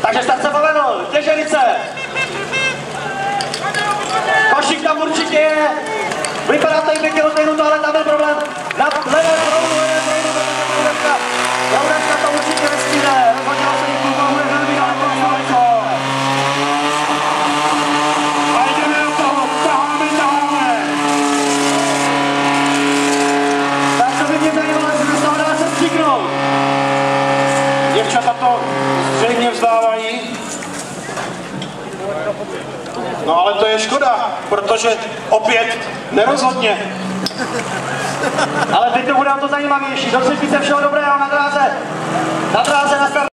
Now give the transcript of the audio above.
Takže start se povedl, Těženice. Košík tam určitě je. Vypadá to i pěkně rozvěhnuto, ale tam byl problém. Na levé proudu, Laurenka to určitě nestihne. Rozhodilo se jim klubu, bude velmi daleko daleko. A jdeme do toho, taháme. Tak co by mě zajímalo, jestli se toho dá se stříknout. Děvčata to zřejmě vzdávají. No ale to je škoda, protože opět nerozhodně. Ale teď to bude o to zajímavější. Do třetice všeho dobrého na dráze.